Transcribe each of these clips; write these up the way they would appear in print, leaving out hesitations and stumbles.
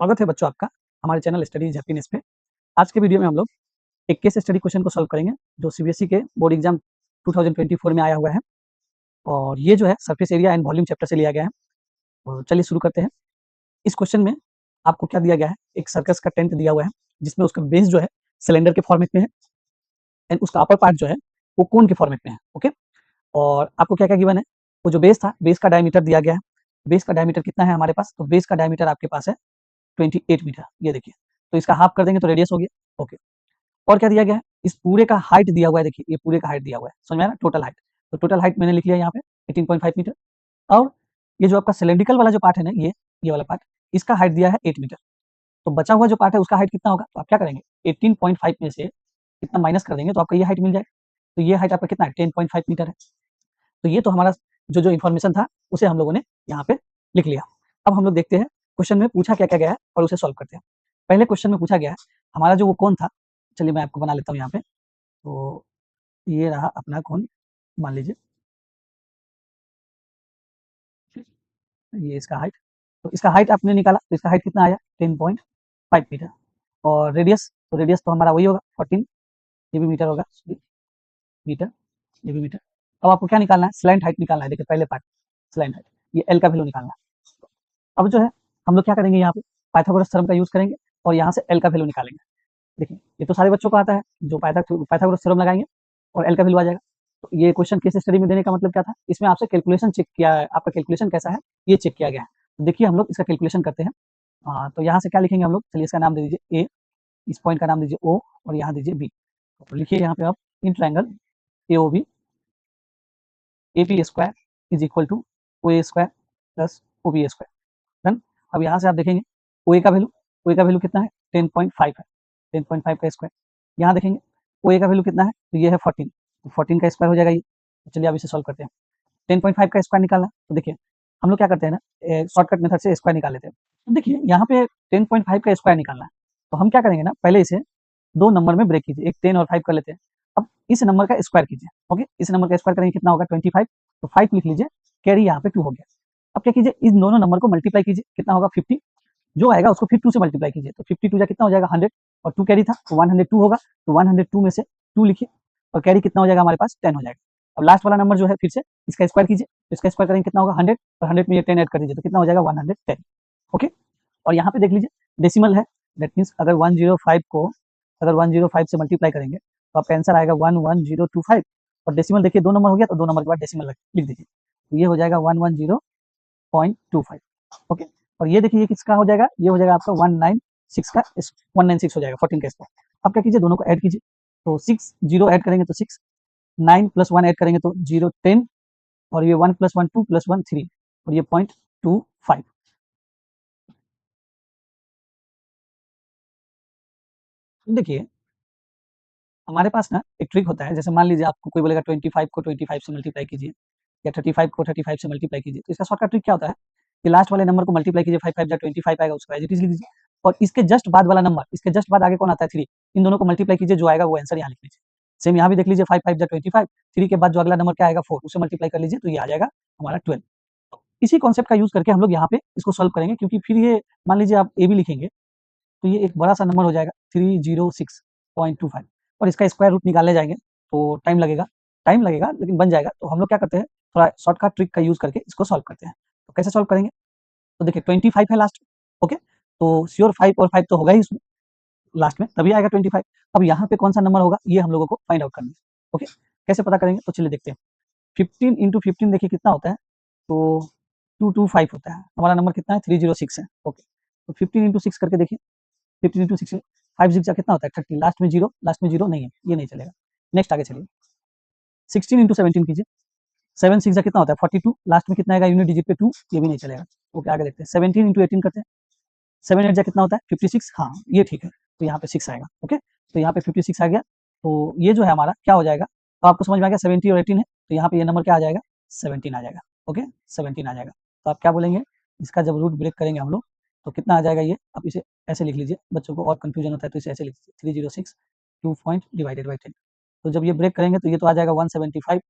स्वागत है बच्चों आपका हमारे चैनल स्टडीज हैप्पीनेस पे। आज के वीडियो में हम लोग एक केस स्टडी क्वेश्चन को सॉल्व करेंगे जो सीबीएसई के बोर्ड एग्जाम 2024 में आया हुआ है और ये जो है surface area and volume chapter से लिया गया है। और चलिए शुरू करते हैं। इस क्वेश्चन में आपको क्या दिया गया है, एक सर्कस का टेंट दिया हुआ है जिसमें उसका बेस जो है सिलेंडर के फॉर्मेट में है एंड उसका अपर पार्ट जो है वो कोन के फॉर्मेट में है। ओके, और आपको क्या क्या गिवन है, वो जो बेस था, बेस का डायमीटर दिया गया है। बेस का डायमीटर कितना है हमारे पास, तो बेस का डायमीटर आपके पास है 28 मीटर। ये देखिए, तो इसका हाफ कर देंगे तो रेडियस हो गया। ओके, और क्या दिया गया है, इस पूरे का हाइट दिया हुआ है। देखिए ये पूरे का हाइट दिया हुआ है, समझ में आया ना, टोटल हाइट। तो टोटल हाइट मैंने लिख लिया यहाँ पे 18.5 मीटर। और ये जो आपका सिलेंड्रिकल वाला जो पार्ट है ना, ये वाला पार्ट, इसका हाइट दिया है 8 मीटर। तो बचा हुआ जो पार्ट है उसका हाइट कितना होगा, तो आप क्या करेंगे 18.5 में से कितना माइनस कर देंगे तो आपका ये हाइट मिल जाएगा। तो ये हाइट आपका कितना है 10.5 मीटर है। तो ये तो हमारा जो जो इन्फॉर्मेशन था उसे हम लोगों ने यहाँ पे लिख लिया। अब हम लोग देखते हैं क्वेश्चन में पूछा क्या क्या गया है और उसे सॉल्व करते हैं। पहले क्वेश्चन में पूछा गया है हमारा जो वो कोण था, चलिए मैं आपको बना लेता हूँ यहाँ पे। तो ये रहा अपना कोण, मान लीजिए ये इसका हाइट। तो इसका हाइट आपने निकाला तो इसका हाइट कितना आया 10.5 मीटर। और रेडियस, तो रेडियस तो हमारा वही होगा 14, ये भी मीटर होगा, मीटर, ये भी मीटर। अब आपको क्या निकालना है, स्लैंट हाइट निकालना है। देखिए पहले पार्ट स्लैंट हाइट, ये एल का वैल्यू निकालना है। अब जो है हम लोग क्या करेंगे, यहाँ पे पाइथागोरस थ्योरम का यूज करेंगे और यहाँ से एल का वैल्यू निकालेंगे। देखिए ये तो सारे बच्चों को आता है, जो पाइथागोरस थ्योरम लगाएंगे और एल का वैल्यू आ जाएगा। तो ये क्वेश्चन केस स्टडी में देने का मतलब क्या था, इसमें आपसे कैलकुलेशन चेक किया है, आपका कैलकुलेशन कैसा है ये चेक किया गया है। तो देखिए हम लोग इसका कैलकुलेशन करते हैं। तो यहाँ से क्या लिखेंगे हम लोग, चलिए इसका नाम दे दीजिए ए, इस पॉइंट का नाम दीजिए ओ और यहाँ दीजिए बी। तो लिखिए यहाँ पे आप in triangle A O B A P square is equal to O A square plus O B square. Done. अब यहाँ से आप देखेंगे ओ ए का वैल्यू, ओ ए का वैल्यू कितना है 10.5 है, 10.5 का स्क्वायर। यहाँ देखेंगे ओ ए का वैल्यू कितना है, तो ये है 14, तो 14 का स्क्वायर हो जाएगा ये। तो चलिए अब इसे सॉल्व करते हैं। 10.5 का स्क्वायर निकालना, तो देखिए हम लोग क्या करते हैं ना, शॉर्टकट मेथड से स्क्वायर निकाल लेते हैं। तो देखिए यहाँ पे 10.5 का स्क्वायर निकालना है, तो हम क्या करेंगे ना, पहले इसे दो नंबर में ब्रेक कीजिए, एक 10 और 5 कर लेते हैं। अब इस नंबर का स्क्वायर कीजिए। ओके, इस नंबर का स्क्वायर करेंगे कितना होगा 25, तो 5 लिख लीजिए, कैरी यहाँ पे 2 हो गया। अब क्या कीजिए, इन दोनों नंबर को मल्टीप्लाई कीजिए, कितना होगा 50, जो आएगा उसको फिर 2 से मल्टीप्लाई कीजिए, तो 52 जा कितना हो जाएगा 100, और 2 कैरी था तो 102 होगा, तो 102 में से 2 लिखिए और कैरी कितना हो जाएगा हमारे पास 10 हो जाएगा। अब लास्ट वाला नंबर जो है फिर से इसका स्क्वायर कीजिए, तो इसका स्क्वायर करेंगे कितना होगा 100, और 100 में ये 10 ऐड कर दीजिए तो कितना हो जाएगा 110। ओके, और यहाँ पे देख लीजिए डेसिमल है, दैट मीन्स अगर 105 को अगर 105 से मल्टीप्लाई करेंगे तो आपका आंसर आएगा 11025। और डेसिमल देखिए 2 नंबर हो गया, तो 2 नंबर के बाद डेसिमल लिख दीजिए, तो ये हो जाएगा 110.25। ओके, और ये देखिए ये किसका हो जाएगा, ये हो जाएगा आपका 196 का 196 हो जाएगा 14 का स्क्वायर। अब क्या कीजिए दोनों को ऐड कीजिए, तो 6 जीरो ऐड करेंगे तो 6, 9 प्लस 1 ऐड करेंगे तो 0 10, और ये 1 प्लस 1 2 प्लस 1 3, और ये 0.25। देखिए हमारे पास ना एक ट्रिक होता है, जैसे मान लीजिए आपको कोई बोलेगा 25 को 25 से मल्टीप्लाई कीजिए या 35 को 35 से मल्टीप्लाई कीजिए, तो इसका शॉर्टकट ट्रिक क्या होता है कि लास्ट वाले नंबर को मल्टीप्लाई कीजिए, 5 5 जा 25 आएगा, उसको एज इट इज लिख दीजिए। और इसके जस्ट बाद वाला नंबर, इसके जस्ट बाद आगे कौन आता है 3, इन दोनों को मल्टीप्लाई कीजिए, जो आएगा वो आंसर यहाँ लिख लीजिए। सेम यहाँ भी देख लीजिए 5 5 जा 25, 3 के बाद जो अगला नंबर क्या आएगा 4, उसे मल्टीप्लाई कर लीजिए तो ये आ जाएगा हमारा 12। इसी कॉन्सेप्ट का यूज करके हम लोग यहाँ पे इसको सॉल्व करेंगे, क्योंकि फिर ये मान लीजिए आप ए भी लिखेंगे तो ये एक बड़ा सा नंबर हो जाएगा 306.25, और इसका स्क्वायर रूट निकालने जाएंगे तो टाइम लगेगा लेकिन बन जाएगा। तो हम लोग क्या करते हैं, थोड़ा शॉर्टकट ट्रिक का यूज करके इसको सॉल्व करते हैं। तो कैसे सॉल्व करेंगे, तो देखिए 25 है लास्ट। ओके, तो श्योर 5 और 5 तो होगा ही इसमें लास्ट में, तभी आएगा 25। अब यहाँ पे कौन सा नंबर होगा ये हम लोगों को फाइंड आउट करना है। ओके, कैसे पता करेंगे, तो चलिए देखते हैं। 15 इंटू 15 देखिए कितना होता है, तो 225 होता है। हमारा नंबर कितना है 306 है। ओके, तो 15 इंटू 6 करके देखिए, 15 इंटू 6 5 6 कितना होता है 30, लास्ट में जीरो नहीं है, ये नहीं चलेगा। नेक्स्ट आगे चलिए, 16 इंटू 17 कीजिए, 7 6 कितना होता है 42, लास्ट में कितना आएगा यूनिट डिजिट पे 2, ये भी नहीं चलेगा। ओके आगे देखते हैं, 17 इंटू 18 करते हैं, 7 8 कितना होता है 56, हाँ ये ठीक है, तो यहाँ पे 6 आएगा। ओके, तो यहाँ पे 56 आ गया, तो ये जो है हमारा क्या हो जाएगा, तो आपको समझ में आ गया 70 और 18 है, तो यहाँ पे ये नंबर क्या आ जाएगा 17 आ जाएगा। ओके, 17 आ जाएगा। तो आप क्या बोलेंगे, इसका जब रूट ब्रेक करेंगे हम लोग तो कितना आ जाएगा ये, आप इसे ऐसे लिख लीजिए, बच्चों को और कंफ्यूजन होता है तो इसे ऐसे लिख लीजिए 306 2 पॉइंट डिवाइडेड बाई 10। तो जब ये ब्रेक करेंगे तो ये तो आ जाएगा 175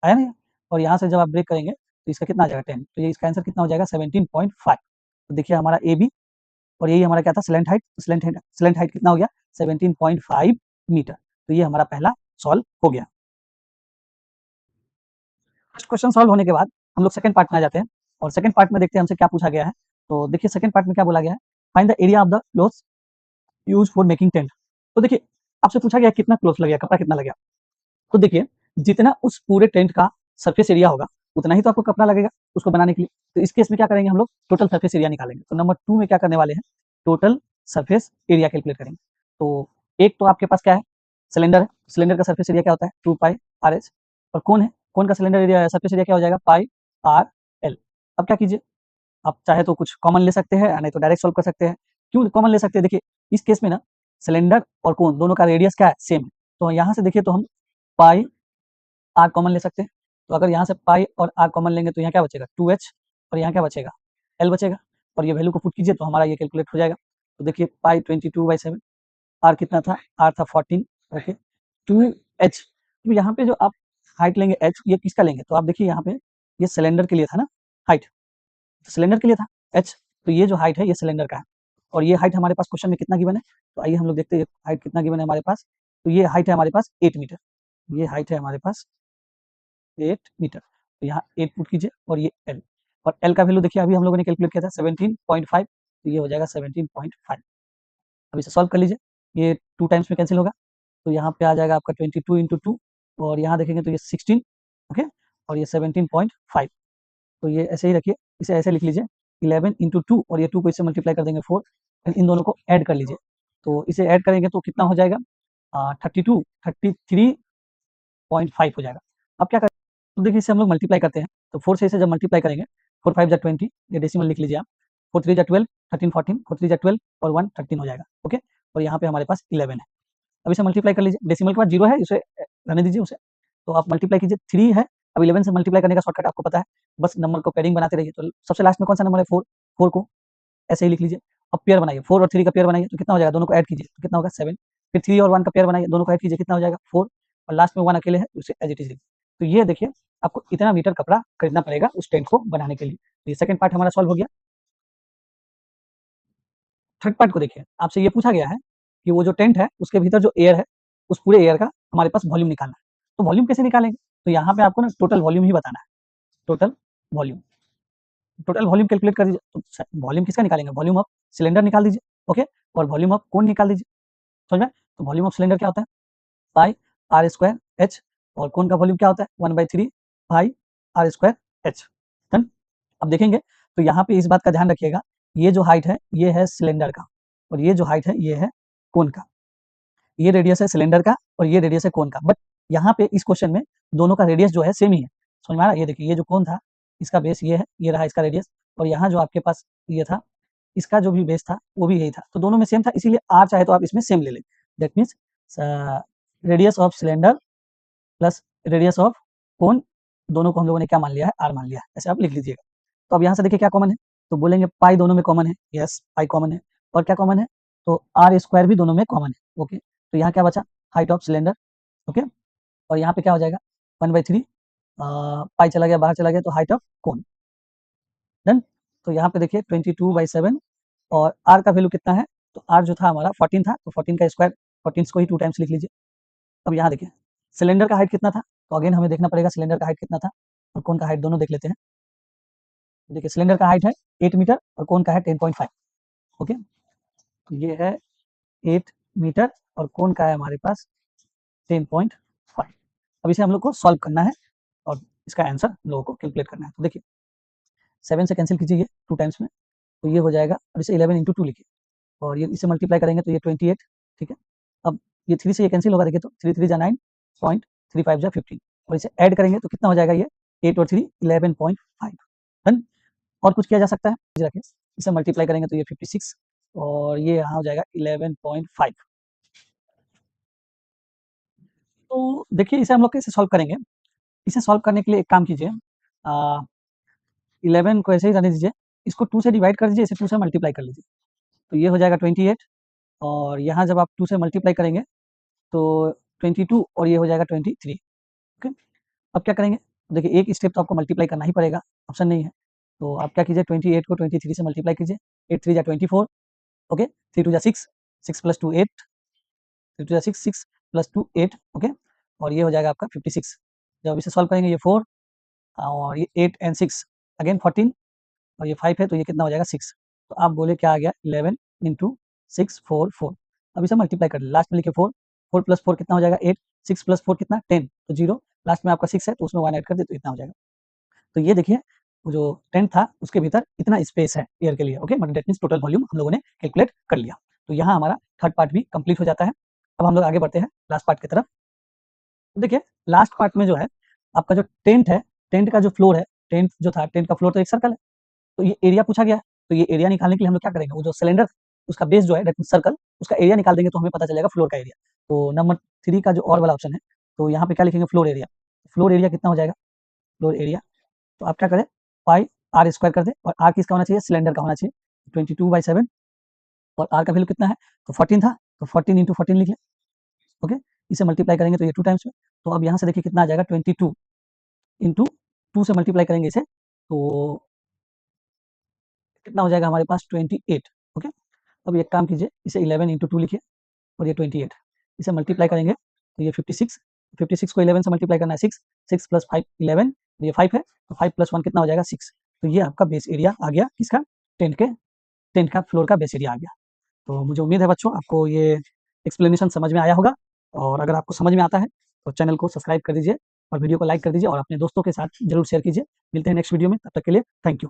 आया ना, और यहाँ से जब आप ब्रेक करेंगे तो इसका कितना आ जाएगा 10, तो ये इसका आंसर कितना हो जाएगा 17.5। तो देखिए हमारा ए बी और यही हमारा क्या था, स्लैंट हाइट। स्लैंट हाइट कितना हो गया, 17.5 मीटर। तो ये हमारा पहला सॉल्व हो गया। फर्स्ट क्वेश्चन सॉल्व होने के बाद हम लोग सेकंड पार्ट में आ जाते हैं, और सेकंड पार्ट में देखते हैं हमसे क्या पूछा गया है। तो देखिए सेकंड पार्ट में क्या बोला गया है, find the area of the clothes used for making tent. तो देखिए आपसे पूछा गया कितना क्लॉथ लगेगा, कपड़ा कितना लगेगा। तो देखिए जितना उस पूरे टेंट का सरफेस एरिया होगा उतना ही तो आपको कपड़ा लगेगा उसको बनाने के लिए। तो इस केस में क्या करेंगे हम लोग, टोटल सरफेस एरिया निकालेंगे। तो नंबर 2 में क्या करने वाले हैं, टोटल सरफेस एरिया कैलकुलेट करेंगे। तो एक तो आपके पास क्या है, सिलेंडर है। सिलेंडर का सरफेस एरिया क्या होता है, 2 पाई आर एच। और कौन है, कौन का सिलेंडर एरिया सरफेस एरिया क्या हो जाएगा, पाई आर एल। अब क्या कीजिए, आप चाहे तो कुछ कॉमन ले सकते हैं, नहीं तो डायरेक्ट सॉल्व कर सकते हैं। क्यों कॉमन ले सकते हैं, देखिए इस केस में ना सिलेंडर और कोन दोनों का रेडियस क्या है, सेम है। तो यहाँ से देखिए तो हम पाई आर कॉमन ले सकते हैं। तो अगर यहाँ से पाई और आर कॉमन लेंगे तो यहाँ क्या बचेगा, 2h, और यहाँ क्या बचेगा, एल बचेगा। और ये वैल्यू को पुट कीजिए तो हमारा ये कैलकुलेट हो जाएगा। तो देखिए पाई 22/7, आर कितना था, आर था 14, ओके 2h। तो यहाँ पे जो आप हाइट लेंगे h, ये किसका लेंगे, तो आप देखिए यहाँ पे ये सिलेंडर के लिए था ना हाइट, तो सिलेंडर के लिए था h। तो ये जो हाइट है ये सिलेंडर का है, और ये हाइट हमारे पास क्वेश्चन में कितना गिवन है। तो आइए हम लोग देखते हैं हाइट कितना गिवन है हमारे पास। तो ये हाइट है हमारे पास 8 मीटर, ये हाइट है हमारे पास 8 मीटर। तो यहाँ 8 पुट कीजिए, और ये एल, और एल का वैल्यू देखिए अभी हम लोगों ने कैलकुलेट किया था 17.5, तो ये हो जाएगा 17.5। अब इसे सॉल्व कर लीजिए, ये 2 टाइम्स में कैंसिल होगा। तो यहाँ पे आ जाएगा आपका 22 इंटू 2, और यहाँ देखेंगे तो ये 16, ओके, और ये 17.5। तो ये ऐसे ही रखिए, इसे ऐसे लिख लीजिए 11 इंटू 2, और ये 2 को इससे मल्टीप्लाई कर देंगे 4, फिर इन दोनों को ऐड कर लीजिए। तो इसे ऐड करेंगे तो कितना हो जाएगा, 33.5 हो जाएगा। अब क्या करें, तो देखिए इसे हम लोग मल्टीप्लाई करते हैं। तो 4 से इसे जब मल्टीप्लाई करेंगे, 4 5 जा 20, ये डेसिमल लिख लीजिए आप, 4 3 जा 12, 13 14, 4 3 जा 12 और 1 13 हो जाएगा, ओके। और यहाँ पे हमारे पास 11 है। अब इसे मल्टीप्लाई कर लीजिए, डेसिमल के बाद 0 है, इसे रहने दीजिए उसे। तो आप मल्टीप्लाई कीजिए, 3 है। अब 11 से मल्टीप्लाई करने का शॉर्टकट आपको पता है, बस नंबर को पेयरिंग बनाते रहिए। तो सबसे लास्ट में कौन सा नंबर है, 4, 4 को ऐसे ही लिख लीजिए। अब पेयर बनाइए, 4 और 3 का पेयर बनाइए तो कितना हो जाएगा, दोनों को ऐड कीजिए तो कितना होगा 7। फिर 3 और 1 का पेयर बनाइए, दोनों को ऐड कीजिए, कितना हो जाएगा 4, और लास्ट में 1 अकेले है, उसे एज इट इज लिखिए। तो ये देखिए आपको इतना मीटर कपड़ा खरीदना पड़ेगा उस टेंट को बनाने के लिए। तो ये सेकंड पार्ट हमारा सॉल्व हो गया। थर्ड पार्ट को देखिए, आपसे ये पूछा गया है कि वो जो टेंट है उसके भीतर जो एयर है, उस पूरे एयर का हमारे पास वॉल्यूम निकालना है। तो वॉल्यूम कैसे निकालेंगे, तो यहाँ पे आपको ना टोटल वॉल्यूम ही बताना है, total volume. Total volume calculate कर दीजिए। तो वॉल्यूम किसका निकालेंगे, वॉल्यूम ऑफ सिलेंडर निकाल दीजिए, ओके, और वॉल्यूम ऑफ कोन निकाल दीजिए, समझ में। तो वॉल्यूम ऑफ सिलेंडर क्या होता है, पाई आर स्क्वायर एच, और कोन का वॉल्यूम क्या होता है, 1/3 पाई आर स्क्वायर एच। डन। अब देखेंगे तो यहाँ पे इस बात का ध्यान रखिएगा, ये जो हाइट है ये है सिलेंडर का, और ये जो हाइट है ये है कोन का। ये रेडियस है सिलेंडर का और ये रेडियस है कोन का, बट यहाँ पे इस क्वेश्चन में दोनों का रेडियस जो है सेम ही है, समझ में आ रहा है। ये देखिए ये जो कोन था इसका बेस ये है, ये रहा इसका रेडियस, और यहाँ जो आपके पास ये था इसका जो भी बेस था वो भी यही था, तो दोनों में सेम था, इसीलिए आर चाहे तो आप इसमें सेम ले लें। That means radius of cylinder plus radius of cone, दोनों को हम लोगों ने क्या मान लिया है, आर मान लिया है, ऐसे आप लिख लीजिएगा। तो अब यहाँ से देखिए क्या कॉमन है, तो बोलेंगे पाई दोनों में कॉमन है, यस पाई कॉमन है, और क्या कॉमन है, तो आर स्क्वायर भी दोनों में कॉमन है, ओके। तो यहाँ क्या बचा, हाइट ऑफ सिलेंडर, ओके, और यहाँ पे क्या हो जाएगा 1/3, पाई चला गया बाहर चला गया, तो हाइट ऑफ कोन। डन। तो यहाँ पे देखिए 22/7, और आर का वैल्यू कितना है, तो आर जो था हमारा 14 था, तो 14 का स्क्वायर, 14 को ही 2 टाइम्स लिख लीजिए। अब यहाँ देखिए सिलेंडर का हाइट कितना था, तो अगेन हमें देखना पड़ेगा सिलेंडर का हाइट कितना था, और कोन का हाइट दोनों देख लेते हैं। देखिए सिलेंडर का हाइट है 8 मीटर और कोन का है 10.5, ओके। तो ये है 8 मीटर और कोन का है हमारे पास 10.5। अब इसे हम लोग को सॉल्व करना है, और इसका आंसर हम लोगों को कैलकुलेट करना है। तो देखिए 7 से कैंसिल कीजिए 2 टाइम्स में, तो ये हो जाएगा, और इसे 11 इंटू 2 लिखिए, और ये इसे मल्टीप्लाई करेंगे तो ये 28, ठीक है। अब ये 3 से ये कैंसिल होगा, देखिए तो 3 3 जा 9, 0.35 जा 15, और इसे ऐड करेंगे तो कितना हो जाएगा, ये 8 और 3 11.5। डन। और कुछ किया जा सकता है, रखिए इसे मल्टीप्लाई करेंगे तो ये 56, और ये यहाँ हो जाएगा 11.5। तो देखिए इसे हम लोग कैसे सॉल्व करेंगे, इसे सॉल्व करने के लिए एक काम कीजिए, 11 को ऐसे ही रहने दीजिए, इसको 2 से डिवाइड कर दीजिए, इसे 2 से मल्टीप्लाई कर लीजिए, तो ये हो जाएगा 28, और यहाँ जब आप 2 से मल्टीप्लाई करेंगे तो 22, और ये हो जाएगा 23, ओके। अब क्या करेंगे, देखिए एक स्टेप तो आपको मल्टीप्लाई करना ही पड़ेगा, ऑप्शन नहीं है। तो आप क्या कीजिए 28 को 23 से मल्टीप्लाई कीजिए, 8 3 जा 24, ओके, 3 2 जा 6, 6 + 2 8, 3 2 जा 6, 6 + 2 8, ओके, और ये हो जाएगा आपका 56। जब इसे सॉल्व करेंगे, ये 4 और ये 8 एंड 6 अगेन 14 और ये 5 है, तो ये कितना हो जाएगा 6। तो आप बोले क्या आ गया, 11 × 6 4 4। अब इसे मल्टीप्लाई कर ले, लास्ट में लिखे 4, 4 + 4 कितना हो जाएगा 8, 6 + 4 कितना 10, तो 0, लास्ट में आपका 6 है तो उसमें 1 ऐड कर दे तो इतना हो जाएगा। तो ये देखिए, वो जो 10 था उसके भीतर इतना स्पेस है एयर के लिए, ओके, मतलब दैट मीन्स टोटल वॉल्यूम हम लोगों ने कैलकुलेट कर लिया। तो यहाँ हमारा थर्ड पार्ट भी कंप्लीट हो जाता है। अब हम लोग आगे बढ़ते हैं लास्ट पार्ट की तरफ। तो देखिए, लास्ट पार्ट में जो है आपका जो टेंट है, टेंट का जो फ्लोर है, टेंट जो था, टेंट का फ्लोर तो एक सर्कल है, तो ये एरिया पूछा गया है, तो ये एरिया निकालने के लिए हम लोग क्या करेंगे, वो जो सिलेंडर उसका बेस जो है दैट मीन्स सर्कल, उसका एरिया निकाल देंगे तो हमें पता चलेगा फ्लोर का एरिया। तो नंबर 3 का जो और वाला ऑप्शन है, तो यहाँ पे क्या लिखेंगे, फ्लोर एरिया। फ्लोर एरिया कितना हो जाएगा, फ्लोर एरिया, तो आप क्या करें, पाई आर स्क्वायर कर दें, और आर किसका होना चाहिए, सिलेंडर का होना चाहिए, 22/7, और आर का वैल्यू कितना है, तो 14 था, तो 14 × 14 लिख लें, ओके, इसे मल्टीप्लाई करेंगे तो ये 2 टाइम्स में, तो अब यहाँ से देखिए कितना आ जाएगा, 22 × 2 से मल्टीप्लाई करेंगे इसे, तो कितना हो जाएगा हमारे पास 28, ओके। अब एक काम कीजिए, इसे 11 × 2 लिखिए और ये 28, इसे मल्टीप्लाई करेंगे तो ये 56, 56 को 11 से मल्टीप्लाई करना है 6, 6 + 5 11, ये 5 है, तो 5 + 1 कितना हो जाएगा 6। तो ये आपका बेस एरिया आ गया, किसका, टेंट के, टेंट का फ्लोर का बेस एरिया आ गया। तो मुझे उम्मीद है बच्चों आपको ये एक्सप्लेनेशन समझ में आया होगा, और अगर आपको समझ में आता है तो चैनल को सब्सक्राइब कर दीजिए और वीडियो को लाइक कर दीजिए और अपने दोस्तों के साथ जरूर शेयर कीजिए। मिलते हैं नेक्स्ट वीडियो में, तब तक के लिए थैंक यू।